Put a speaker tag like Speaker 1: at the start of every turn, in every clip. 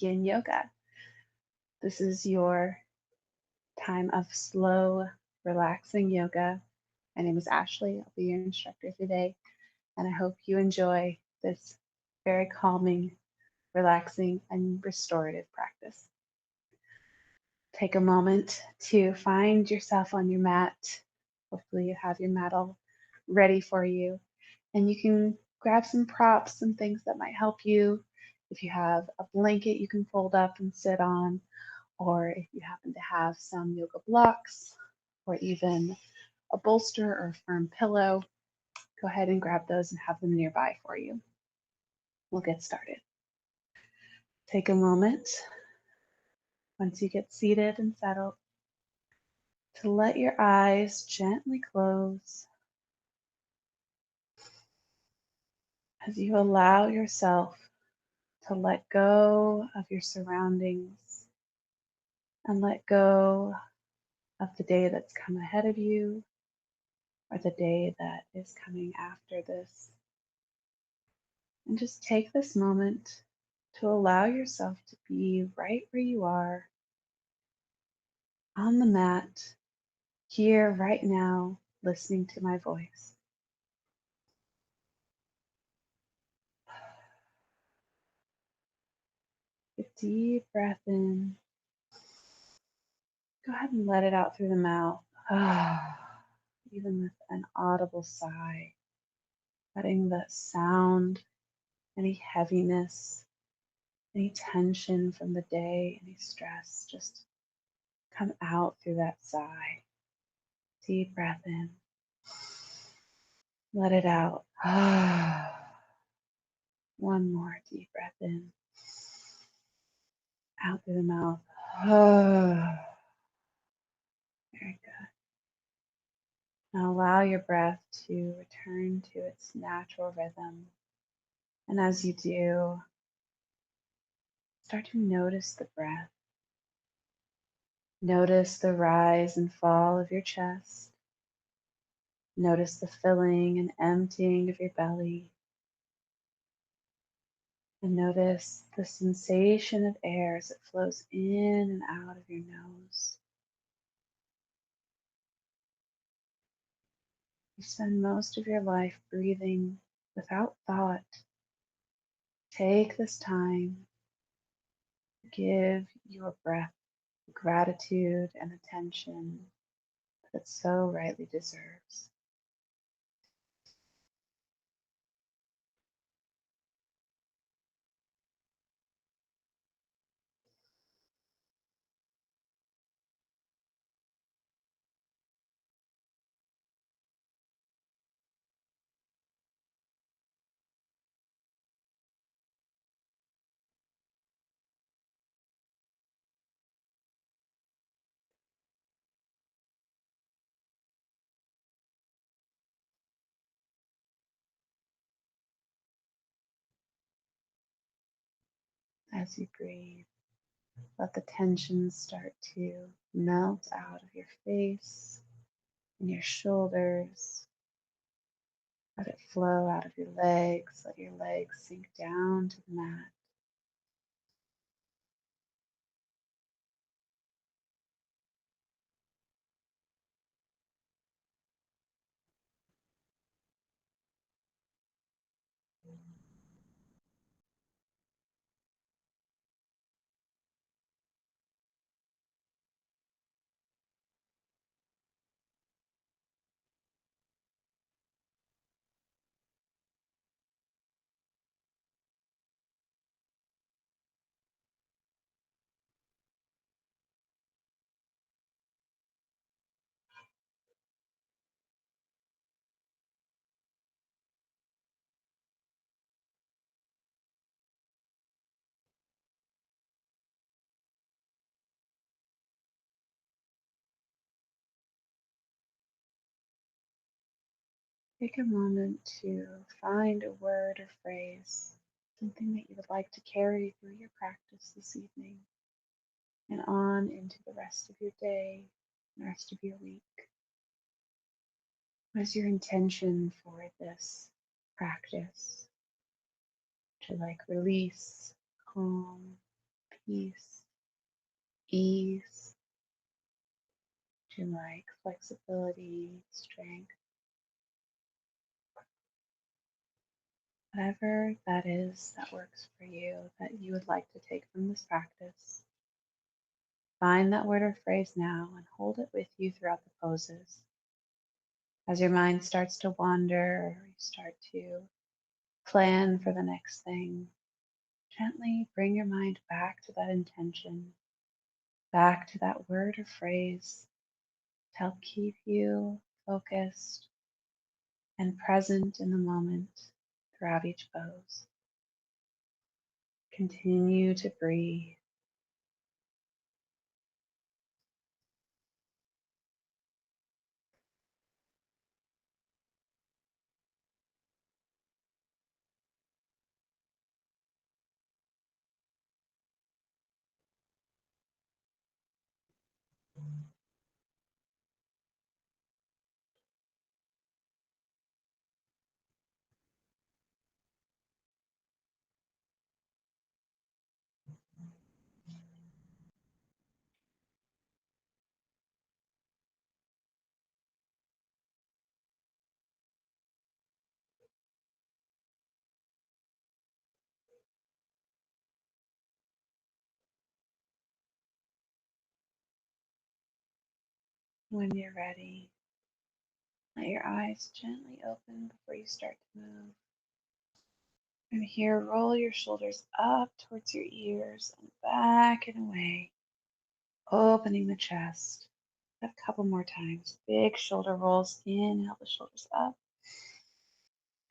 Speaker 1: Yin Yoga. This is your time of slow, relaxing yoga. My name is Ashley. I'll be your instructor today, and I hope you enjoy this very calming, relaxing, and restorative practice. Take a moment to find yourself on your mat. Hopefully, you have your mat all ready for you, and you can grab some props, some things that might help you. If you have a blanket you can fold up and sit on, or if you happen to have some yoga blocks or even a bolster or a firm pillow, go ahead and grab those and have them nearby for you. We'll get started. Take a moment once you get seated and settled to let your eyes gently close as you allow yourself to let go of your surroundings and let go of the day that's come ahead of you or the day that is coming after this. And just take this moment to allow yourself to be right where you are on the mat, here right now, listening to my voice. A deep breath in. Go ahead and let it out through the mouth. Even with an audible sigh, letting the sound, any heaviness, any tension from the day, any stress, just come out through that sigh. Deep breath in. Let it out. One more deep breath in. Out through the mouth. Very good. Now allow your breath to return to its natural rhythm. And as you do, start to notice the breath. Notice the rise and fall of your chest. Notice the filling and emptying of your belly. And notice the sensation of air as it flows in and out of your nose. You spend most of your life breathing without thought. Take this time to give your breath the gratitude and attention that it so rightly deserves. As you breathe, let the tension start to melt out of your face and your shoulders. Let it flow out of your legs. Let your legs sink down to the mat. Take a moment to find a word or phrase, something that you would like to carry through your practice this evening and on into the rest of your day, the rest of your week. What is your intention for this practice? To release, calm, peace, ease? Do you like flexibility, strength? Whatever that is that works for you, that you would like to take from this practice, find that word or phrase now and hold it with you throughout the poses. As your mind starts to wander, or you start to plan for the next thing, gently bring your mind back to that intention, back to that word or phrase to help keep you focused and present in the moment throughout each pose. Continue to breathe. When you're ready, let your eyes gently open before you start to move. And here, roll your shoulders up towards your ears and back and away, opening the chest. A couple more times. Big shoulder rolls. Inhale the shoulders up.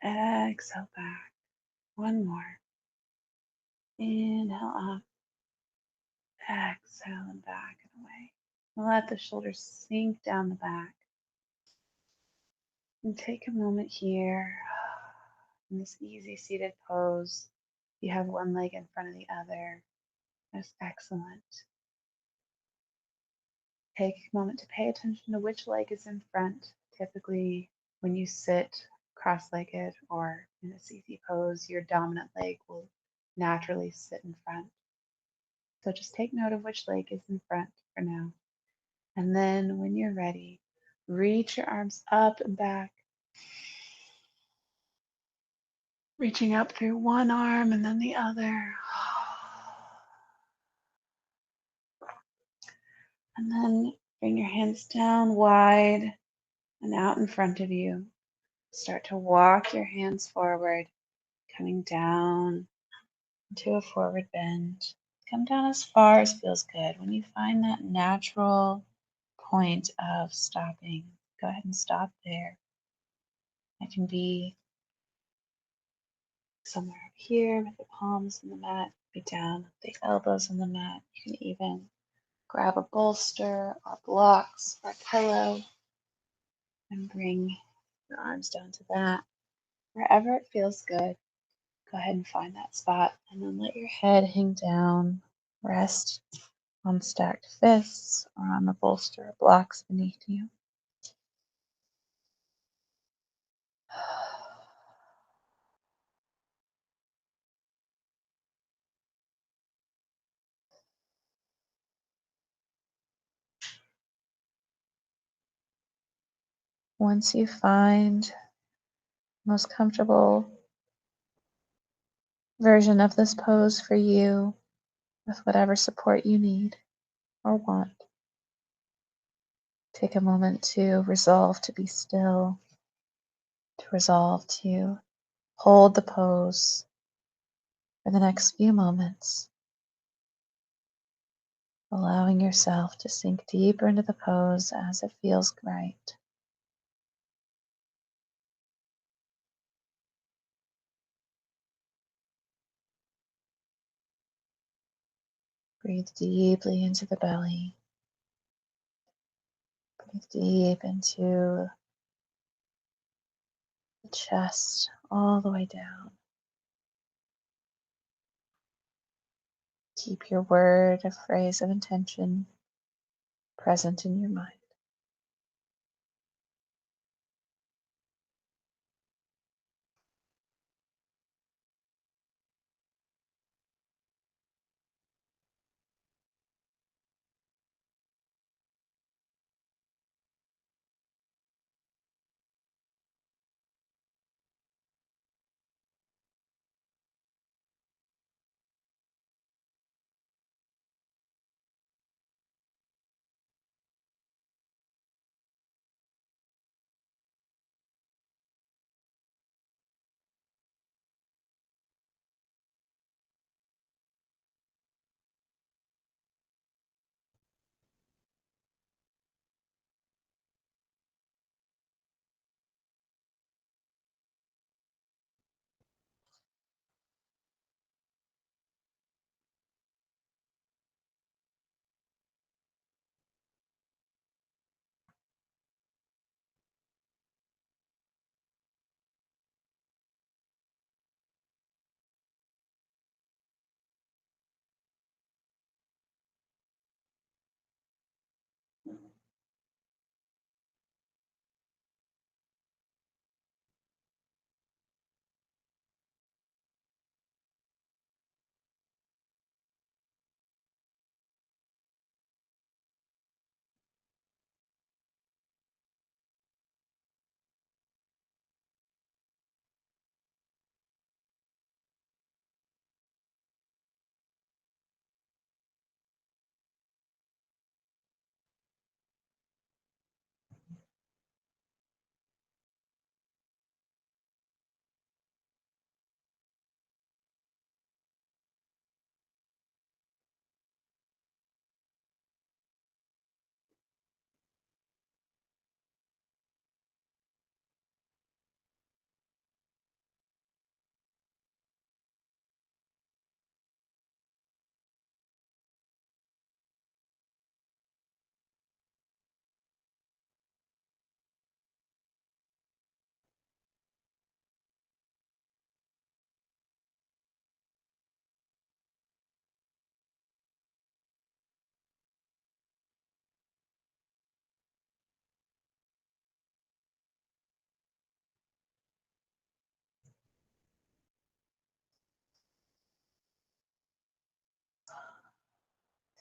Speaker 1: Exhale back. One more. Inhale up. Exhale and back and away. Let the shoulders sink down the back. And take a moment here in this easy seated pose. You have one leg in front of the other. That's excellent. Take a moment to pay attention to which leg is in front. Typically, when you sit cross-legged or in a CC pose, your dominant leg will naturally sit in front. So just take note of which leg is in front for now. And then when you're ready, reach your arms up and back, reaching up through one arm and then the other. And then bring your hands down wide and out in front of you. Start to walk your hands forward, coming down into a forward bend. Come down as far as feels good. When you find that natural point of stopping, go ahead and stop there. It can be somewhere up here with the palms on the mat, be down with the elbows on the mat. You can even grab a bolster or blocks or a pillow and bring your arms down to that. Wherever it feels good, go ahead and find that spot and then let your head hang down. Rest on stacked fists or on the bolster or blocks beneath you. Once you find the most comfortable version of this pose for you, with whatever support you need or want, take a moment to resolve to be still, to resolve to hold the pose for the next few moments, allowing yourself to sink deeper into the pose as it feels right. Breathe deeply into the belly. Breathe deep into the chest, all the way down. Keep your word or phrase of intention present in your mind.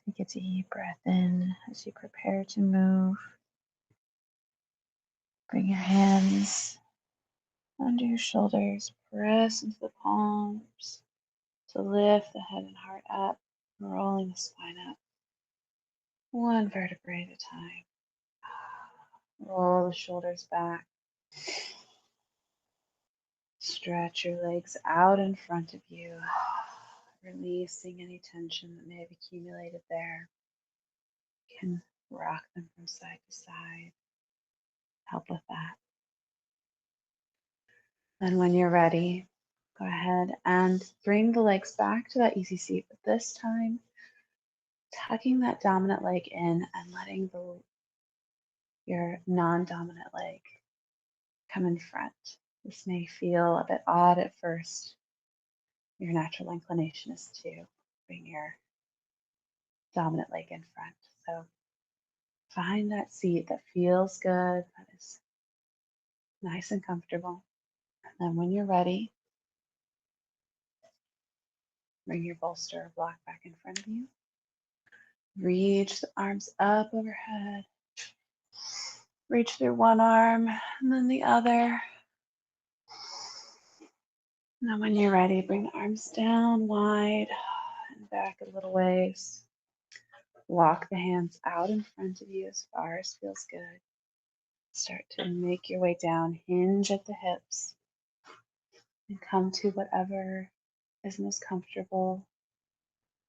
Speaker 1: Take a deep breath in as you prepare to move. Bring your hands under your shoulders, press into the palms to lift the head and heart up, rolling the spine up, one vertebrae at a time. Roll the shoulders back. Stretch your legs out in front of you, releasing any tension that may have accumulated there. You can rock them from side to side. Help with that. And when you're ready, go ahead and bring the legs back to that easy seat, but this time tucking that dominant leg in and letting your non-dominant leg come in front. This may feel a bit odd at first. Your natural inclination is to bring your dominant leg in front. So find that seat that feels good, that is nice and comfortable. And then when you're ready, bring your bolster or block back in front of you. Reach the arms up overhead. Reach through one arm and then the other. Now when you're ready, bring the arms down wide and back a little ways. Walk the hands out in front of you as far as feels good. Start to make your way down, hinge at the hips, and come to whatever is most comfortable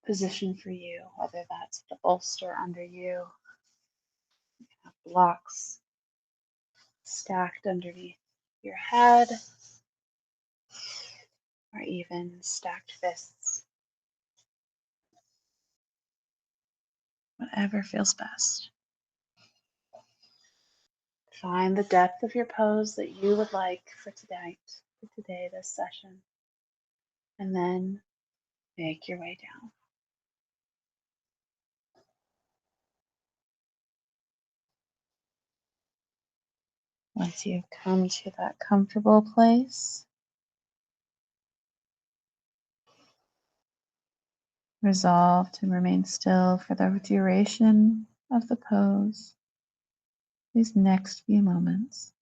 Speaker 1: position for you, whether that's the bolster under you, blocks stacked underneath your head, or even stacked fists. Whatever feels best. Find the depth of your pose that you would like for tonight, for today, this session, and then make your way down. Once you've come to that comfortable place, resolve to remain still for the duration of the pose, these next few moments.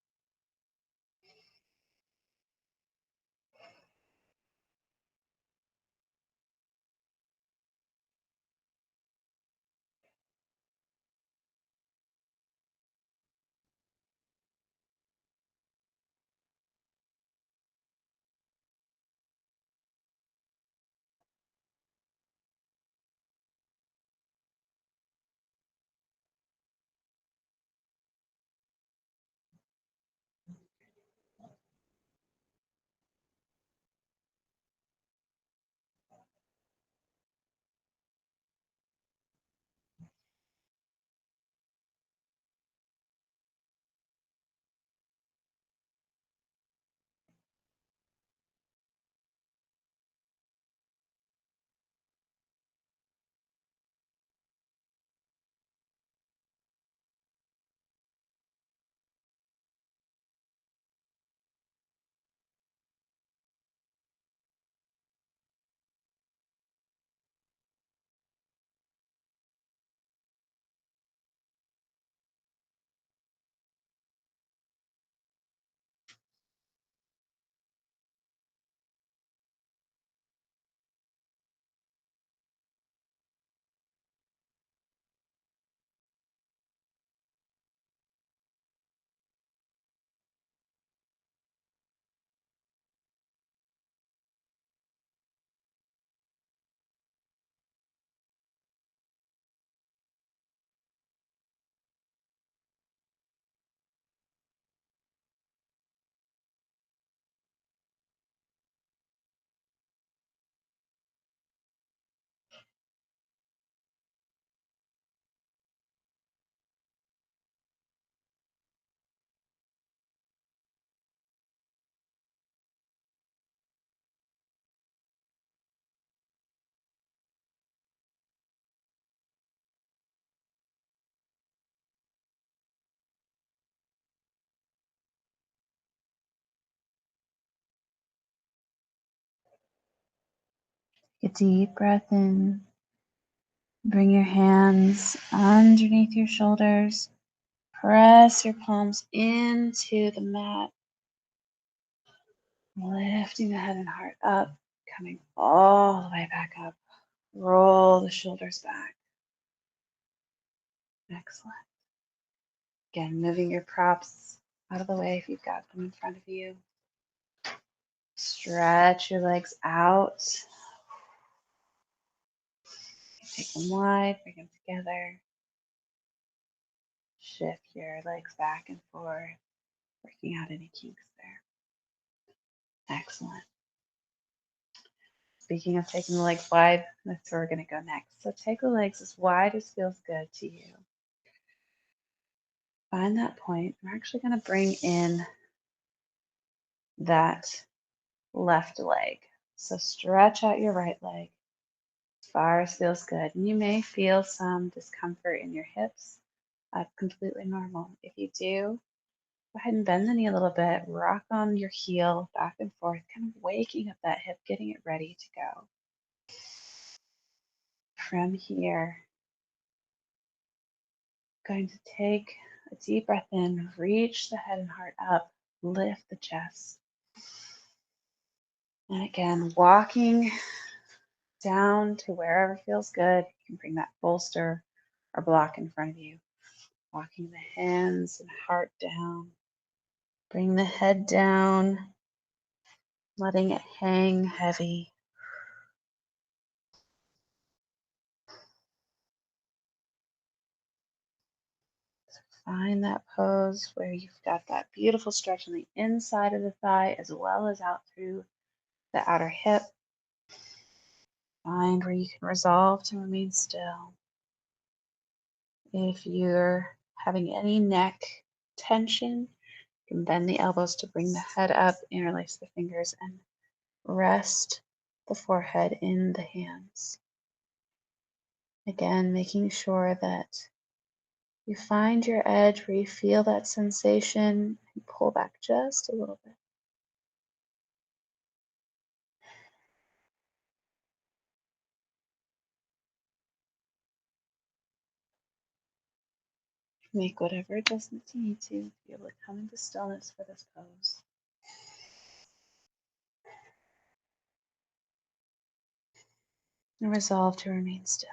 Speaker 1: Take a deep breath in Bring your hands underneath your shoulders. Press your palms into the mat. Lifting the head and heart up, coming all the way back up. Roll the shoulders back. Excellent. Again, moving your props out of the way if you've got them in front of you. Stretch your legs out. Take them wide, bring them together. Shift your legs back and forth, working out any kinks there. Excellent. Speaking of taking the legs wide, that's where we're going to go next. So take the legs as wide as feels good to you. Find that point. We're actually going to bring in that left leg. So stretch out your right leg as far as feels good. And you may feel some discomfort in your hips. That's completely normal. If you do, go ahead and bend the knee a little bit, rock on your heel back and forth, kind of waking up that hip, getting it ready to go. From here, going to take a deep breath in, reach the head and heart up, lift the chest. And again, walking down to wherever feels good. You can bring that bolster or block in front of you. Walking the hands and heart down. Bring the head down, letting it hang heavy. Find that pose where you've got that beautiful stretch on the inside of the thigh as well as out through the outer hip. Find where you can resolve to remain still. If you're having any neck tension, you can bend the elbows to bring the head up, interlace the fingers, and rest the forehead in the hands. Again, making sure that you find your edge where you feel that sensation and pull back just a little bit. Make whatever adjustments you need to be able to come into stillness for this pose. And resolve to remain still.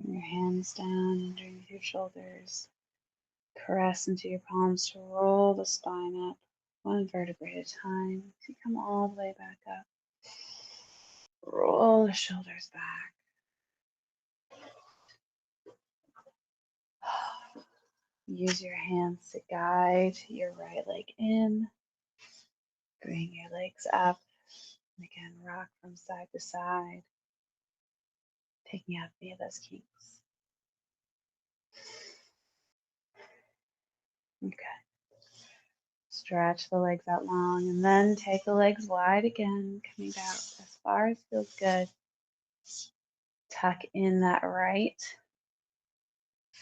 Speaker 1: Bring your hands down underneath your shoulders. Press into your palms to roll the spine up one vertebrae at a time. So you come all the way back up. Roll the shoulders back. Use your hands to guide your right leg in. Bring your legs up. And again, rock from side to side, taking out any of those kinks. Okay. Stretch the legs out long and then take the legs wide again, coming out as far as feels good. Tuck in that right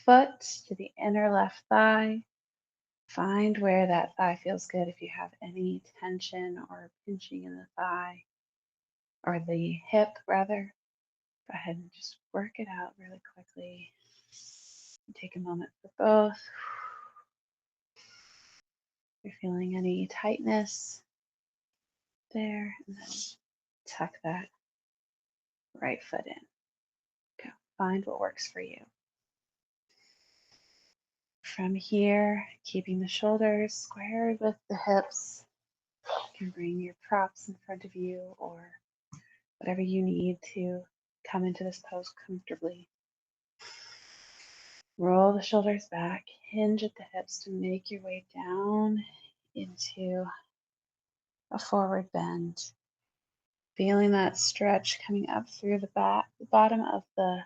Speaker 1: foot to the inner left thigh. Find where that thigh feels good. If you have any tension or pinching in the thigh or the hip, rather, go ahead and just work it out really quickly. Take a moment for both. If you're feeling any tightness there, and then tuck that right foot in. Go. Find what works for you. From here, keeping the shoulders squared with the hips, you can bring your props in front of you or whatever you need to come into this pose comfortably. Roll the shoulders back, hinge at the hips to make your way down into a forward bend. Feeling that stretch coming up through the back, the bottom of the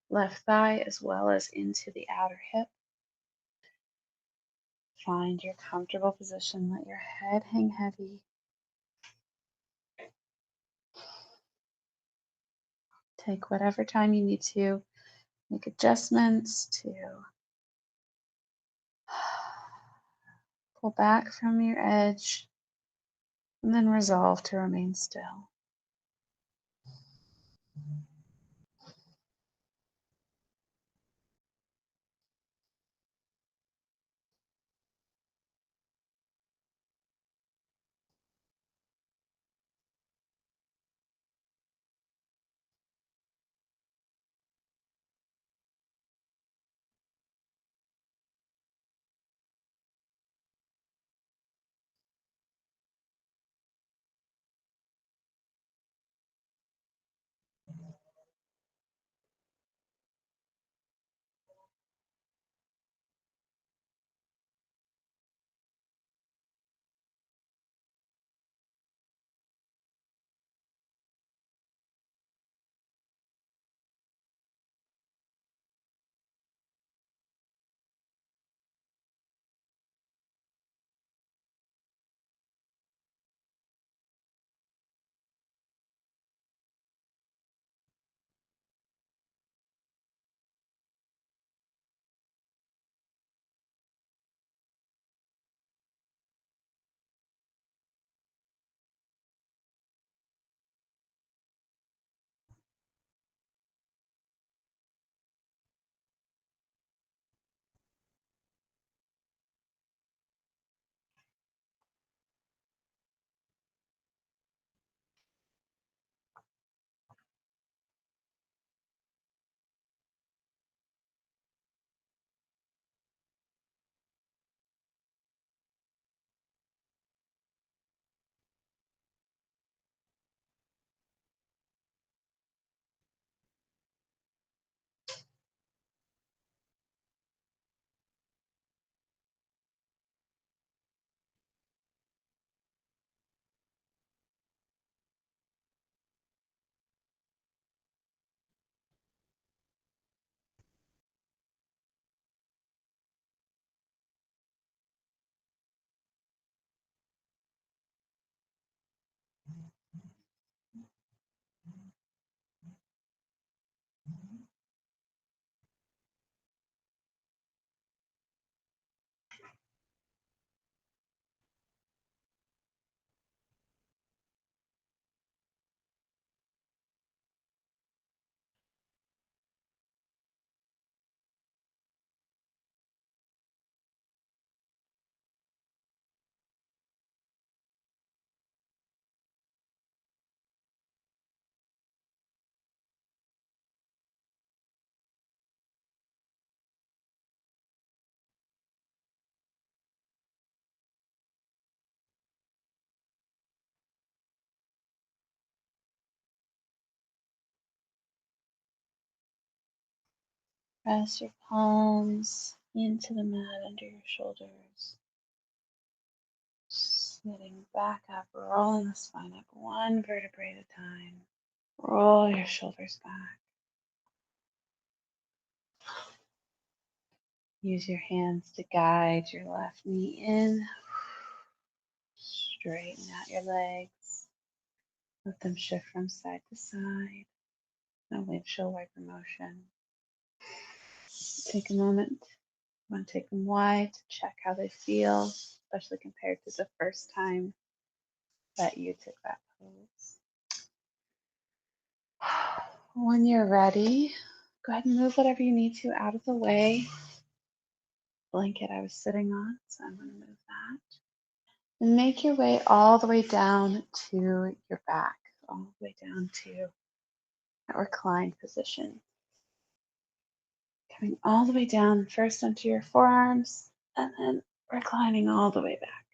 Speaker 1: left thigh as well as into the outer hip. Find your comfortable position. Let your head hang heavy. Take whatever time you need to make adjustments to pull back from your edge and then resolve to remain still. Press your palms into the mat under your shoulders. Sitting back up, rolling the spine up one vertebrae at a time. Roll your shoulders back. Use your hands to guide your left knee in. Straighten out your legs. Let them shift from side to side. No windshield wiper motion. Take a moment. You want to take them wide to check how they feel, especially compared to the first time that you took that pose. When you're ready, go ahead and move whatever you need to out of the way. Blanket I was sitting on, so I'm going to move that. And make your way all the way down to your back, all the way down to that reclined position. Coming all the way down first onto your forearms and then reclining all the way back.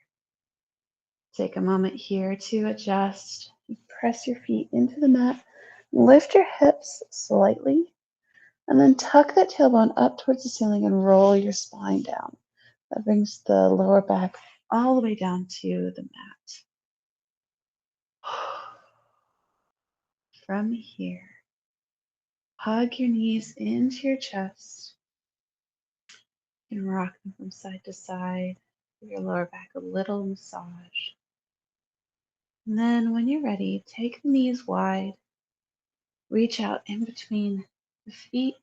Speaker 1: Take a moment here to adjust. Press your feet into the mat. Lift your hips slightly and then tuck that tailbone up towards the ceiling and roll your spine down. That brings the lower back all the way down to the mat. From here, hug your knees into your chest and rock them from side to side. Give your lower back a little massage. And then when you're ready, take the knees wide. Reach out in between the feet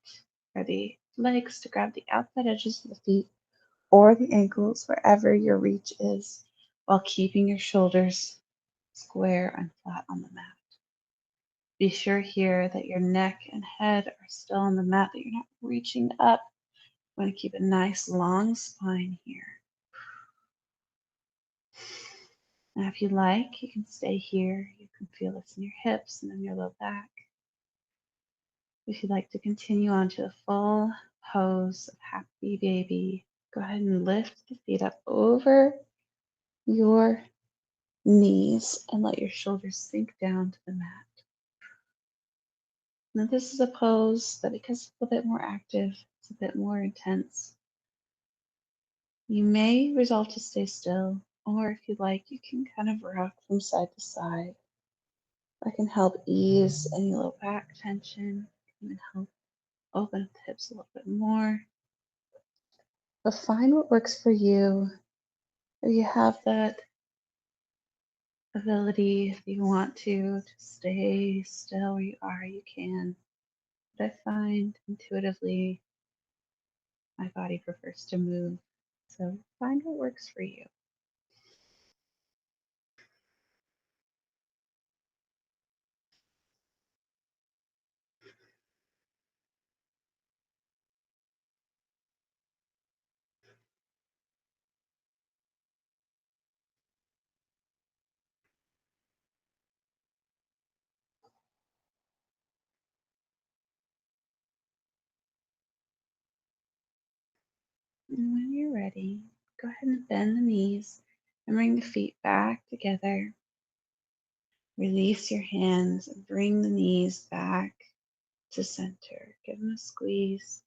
Speaker 1: or the legs to grab the outside edges of the feet or the ankles, wherever your reach is, while keeping your shoulders square and flat on the mat. Be sure here that your neck and head are still on the mat, that you're not reaching up. You want to keep a nice long spine here. Now, if you like, you can stay here. You can feel this in your hips and in your low back. If you'd like to continue on to a full pose of happy baby, go ahead and lift the feet up over your knees and let your shoulders sink down to the mat. Now, this is a pose that, because it's a bit more active, it's a bit more intense. You may resolve to stay still, or if you like, you can kind of rock from side to side. That can help ease any low back tension and help open up the hips a little bit more. But find what works for you. If you have that ability, if you want to stay still where you are, you can. But I find intuitively my body prefers to move. So find what works for you. And when you're ready, go ahead and bend the knees and bring the feet back together. Release your hands and bring the knees back to center. Give them a squeeze.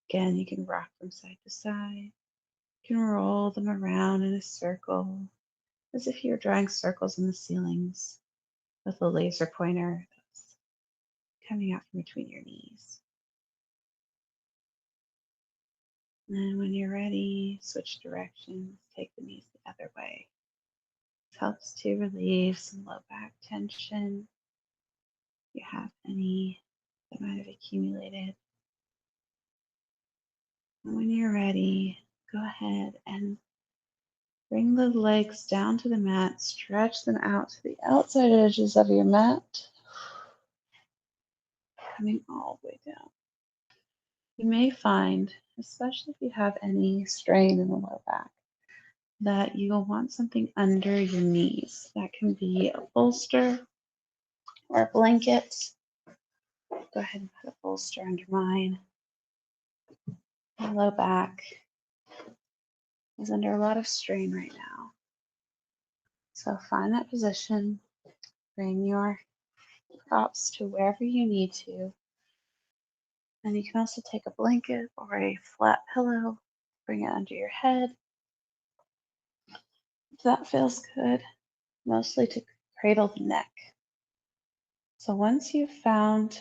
Speaker 1: Again, you can rock them side to side. You can roll them around in a circle as if you're drawing circles in the ceilings with a laser pointer that's coming out from between your knees. And when you're ready, switch directions, take the knees the other way. This helps to relieve some low back tension. If you have any that might have accumulated. And when you're ready, go ahead and bring the legs down to the mat, stretch them out to the outside edges of your mat, coming all the way down. You may find, especially if you have any strain in the low back, that you will want something under your knees. That can be a bolster or a blanket. Go ahead and put a bolster under mine. My low back is under a lot of strain right now. So find that position, bring your props to wherever you need to. And you can also take a blanket or a flat pillow, bring it under your head. If that feels good, mostly to cradle the neck. So once you've found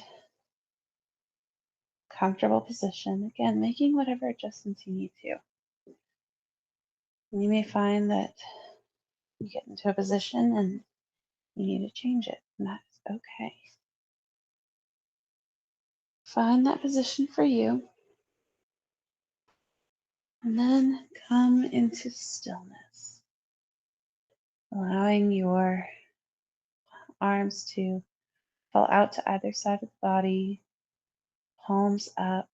Speaker 1: comfortable position. Again, making whatever adjustments you need to. And you may find that you get into a position and you need to change it, and that is okay. Find that position for you, and then come into stillness, allowing your arms to fall out to either side of the body, palms up.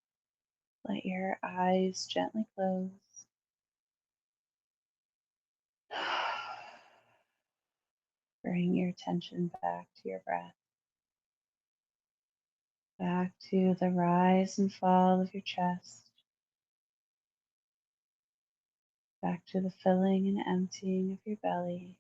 Speaker 1: Let your eyes gently close. Bring your attention back to your breath, back to the rise and fall of your chest, back to the filling and emptying of your belly.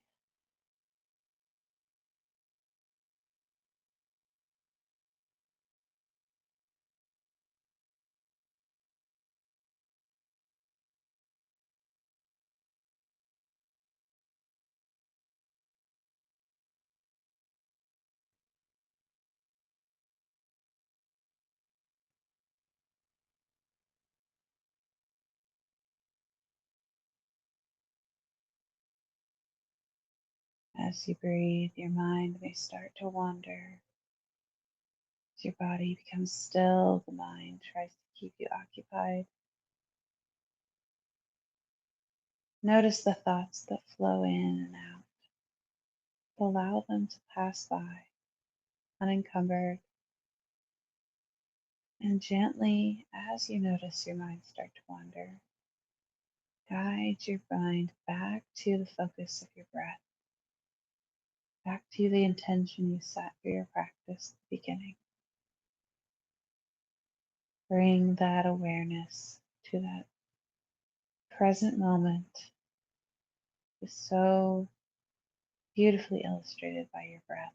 Speaker 1: As you breathe, your mind may start to wander. As your body becomes still, the mind tries to keep you occupied. Notice the thoughts that flow in and out. Allow them to pass by, unencumbered. And gently, as you notice your mind start to wander, guide your mind back to the focus of your breath, back to the intention you set for your practice at the beginning. Bring that awareness to that present moment. Is so beautifully illustrated by your breath.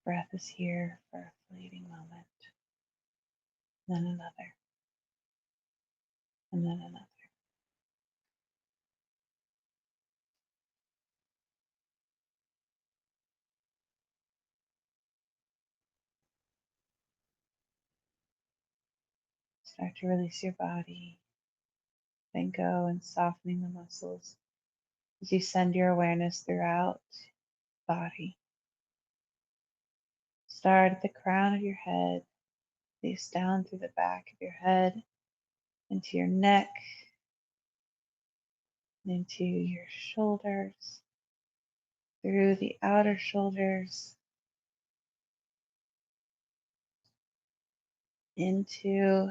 Speaker 1: Breath is here for a fleeting moment, then another, and then another. Start to release your body, then go and softening the muscles as you send your awareness throughout the body. Start at the crown of your head, release down through the back of your head, into your neck, into your shoulders, through the outer shoulders, into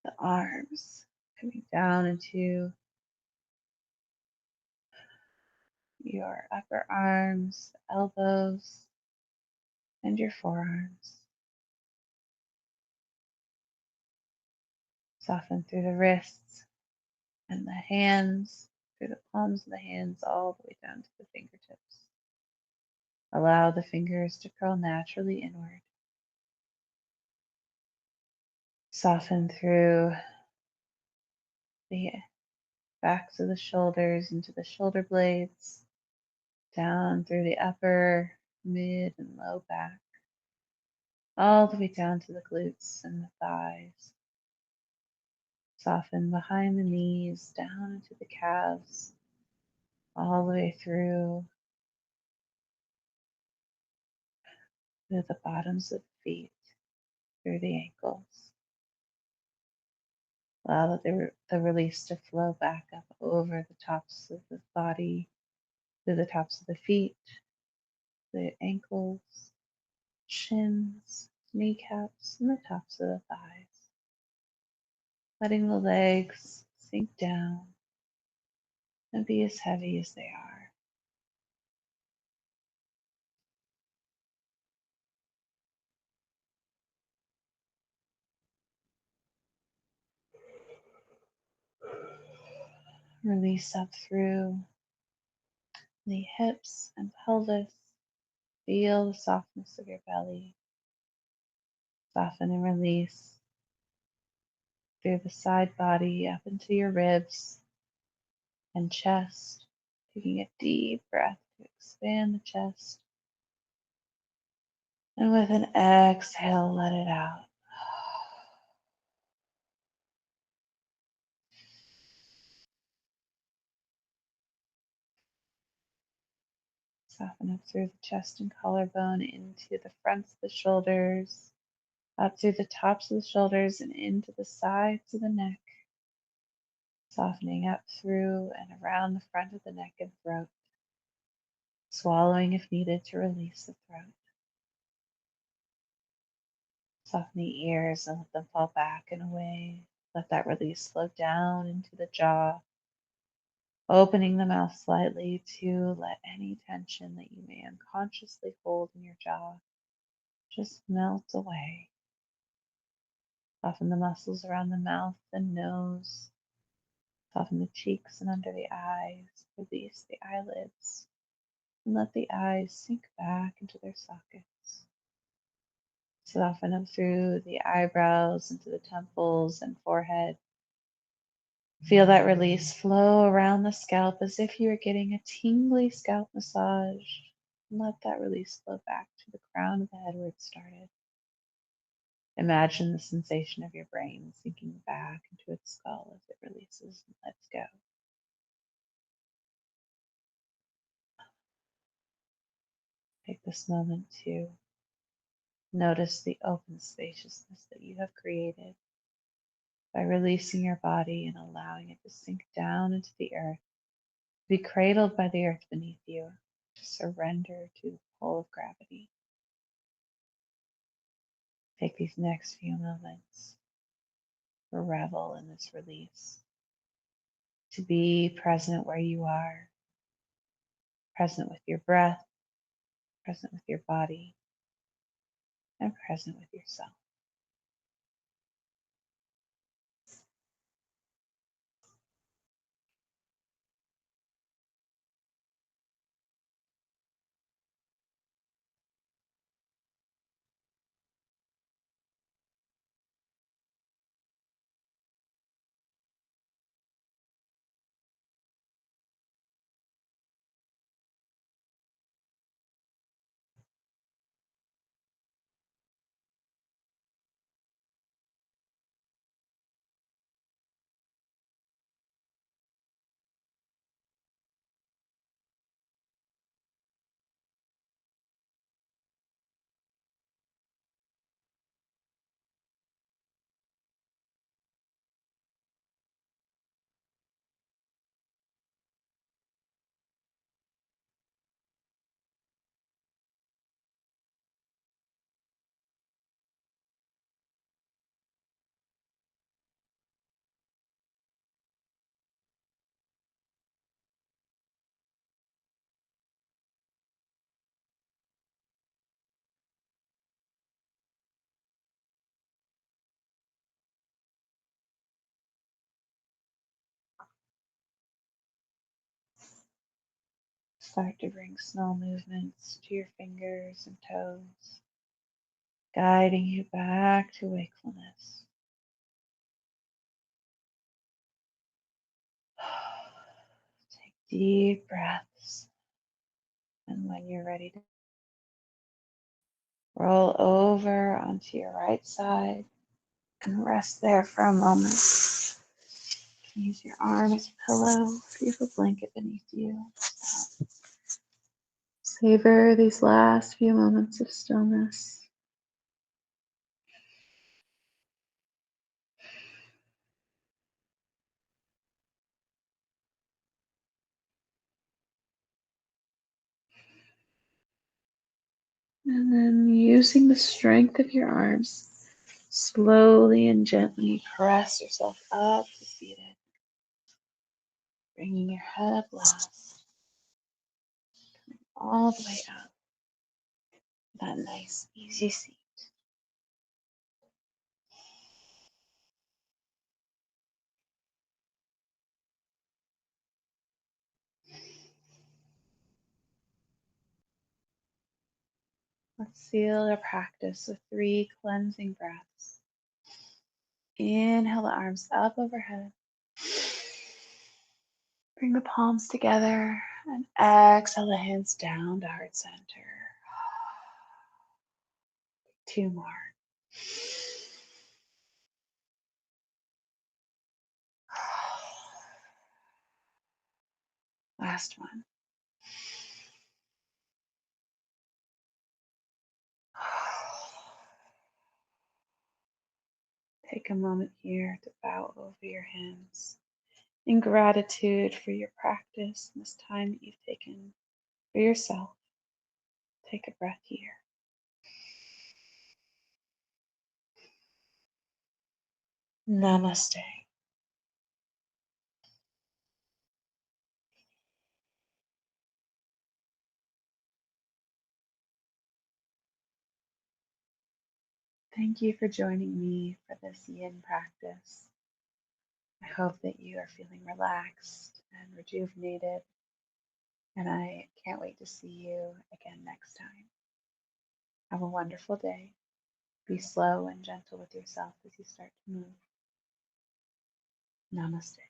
Speaker 1: the arms, coming down into your upper arms, elbows, and your forearms. Soften through the wrists and the hands, through the palms of the hands, all the way down to the fingertips. Allow the fingers to curl naturally inward. Soften through the backs of the shoulders into the shoulder blades, down through the upper, mid, and low back, all the way down to the glutes and the thighs. Soften behind the knees, down into the calves, all the way through to the bottoms of the feet, through the ankles. Allow the release to flow back up over the tops of the body, through the tops of the feet, the ankles, shins, kneecaps, and the tops of the thighs. Letting the legs sink down and be as heavy as they are. Release up through the hips and pelvis. Feel the softness of your belly. Soften and release through the side body up into your ribs and chest. Taking a deep breath to expand the chest And with an exhale, let it out. Soften up through the chest and collarbone into the fronts of the shoulders, up through the tops of the shoulders and into the sides of the neck. Softening up through and around the front of the neck and throat. Swallowing if needed to release the throat. Soften the ears and let them fall back and away. Let that release flow down into the jaw, opening the mouth slightly to let any tension that you may unconsciously hold in your jaw just melt away. Soften the muscles around the mouth and nose. Soften the cheeks and under the eyes. Release the eyelids and let the eyes sink back into their sockets. Soften them through the eyebrows, into the temples and forehead. Feel that release flow around the scalp as if you were getting a tingly scalp massage. And let that release flow back to the crown of the head where it started. Imagine the sensation of your brain sinking back into its skull as it releases and lets go. Take this moment to notice the open spaciousness that you have created by releasing your body and allowing it to sink down into the earth, be cradled by the earth beneath you, to surrender to the pull of gravity. Take these next few moments to revel in this release, to be present where you are, present with your breath, present with your body, and present with yourself. Start to bring small movements to your fingers and toes, guiding you back to wakefulness. Take deep breaths, and when you're ready to roll over onto your right side and rest there for a moment. Use your arm as a pillow, if you have a blanket beneath you. Savor these last few moments of stillness. And then using the strength of your arms, slowly and gently press yourself up to seated. Bringing your head up last, all the way up. That nice, easy seat. Let's seal our practice with 3 cleansing breaths. Inhale the arms up overhead. Bring the palms together and exhale the hands down to heart center. 2 more. Last one. Take a moment here to bow over your hands in gratitude for your practice and this time that you've taken for yourself. Take a breath here. Namaste. Thank you for joining me for this yin practice. I hope that you are feeling relaxed and rejuvenated, and I can't wait to see you again next time. Have a wonderful day. Be slow and gentle with yourself as you start to move. Namaste.